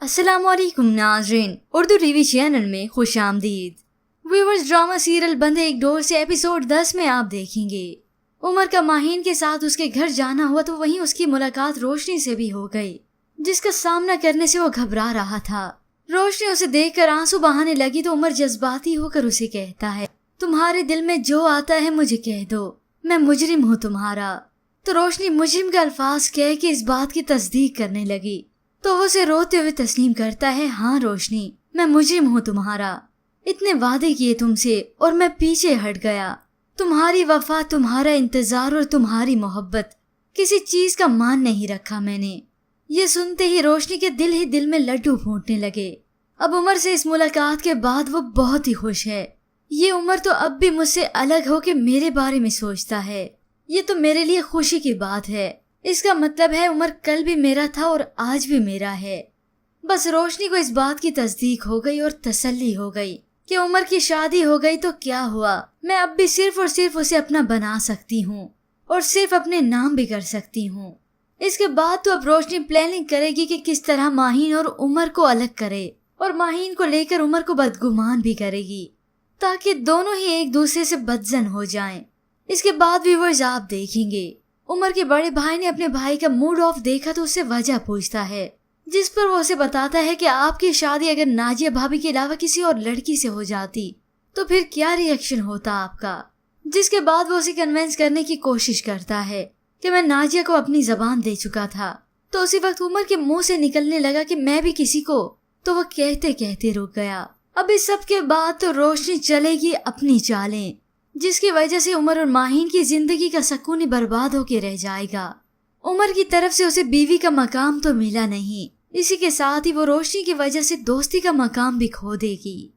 अस्सलाम वालेकुम नाज़रीन, उर्दू टीवी चैनल में खुश आमदीद। व्यूअर्स, ड्रामा सीरियल बंधे एक डोर से एपिसोड 10 में आप देखेंगे उमर का माहीन के साथ उसके घर जाना हुआ तो वहीं उसकी मुलाकात रोशनी से भी हो गई, जिसका सामना करने से वो घबरा रहा था। रोशनी उसे देखकर आंसू बहाने लगी तो उमर जज्बाती होकर उसे कहता है, तुम्हारे दिल में जो आता है मुझे कह दो, मैं मुजरिम हूँ तुम्हारा। तो रोशनी मुजरिम का अल्फाज कह के इस बात की तस्दीक करने लगी तो वो उसे रोते हुए तस्लीम करता है, हाँ रोशनी, मैं मुजरिम हूँ तुम्हारा। इतने वादे किए तुमसे और मैं पीछे हट गया। तुम्हारी वफा, तुम्हारा इंतजार और तुम्हारी मोहब्बत, किसी चीज का मान नहीं रखा मैंने। ये सुनते ही रोशनी के दिल ही दिल में लड्डू फूटने लगे। अब उमर से इस मुलाकात के बाद वो बहुत ही खुश है। ये उमर तो अब भी मुझसे अलग होकर मेरे बारे में सोचता है। ये तो मेरे लिए खुशी की बात है। इसका मतलब है उमर कल भी मेरा था और आज भी मेरा है। बस रोशनी को इस बात की तस्दीक हो गई और तसल्ली हो गई कि उमर की शादी हो गई तो क्या हुआ, मैं अब भी सिर्फ और सिर्फ उसे अपना बना सकती हूँ और सिर्फ अपने नाम भी कर सकती हूँ। इसके बाद तो अब रोशनी प्लानिंग करेगी कि किस तरह माहीन और उमर को अलग करे और माहीन को लेकर उमर को बदगुमान भी करेगी ताकि दोनों ही एक दूसरे से बदजन हो जाएं। इसके बाद व्यूअर्स आप देखेंगे उमर के बड़े भाई ने अपने भाई का मूड ऑफ देखा तो उससे वजह पूछता है, जिस पर वो उसे बताता है कि आपकी शादी अगर नाजिया भाभी के अलावा किसी और लड़की से हो जाती तो फिर क्या रिएक्शन होता आपका। जिसके बाद वो उसे कन्विंस करने की कोशिश करता है कि मैं नाजिया को अपनी जबान दे चुका था। तो उसी वक्त उमर के मुंह से निकलने लगा कि मैं भी किसी को, तो वो कहते कहते रुक गया। अब इस सब के बाद तो रोशनी चलेगी अपनी चालें, जिसकी वजह से उमर और माहीन की जिंदगी का सुकून बर्बाद होके रह जाएगा। उमर की तरफ से उसे बीवी का मकाम तो मिला नहीं, इसी के साथ ही वो रोशनी की वजह से दोस्ती का मकाम भी खो देगी।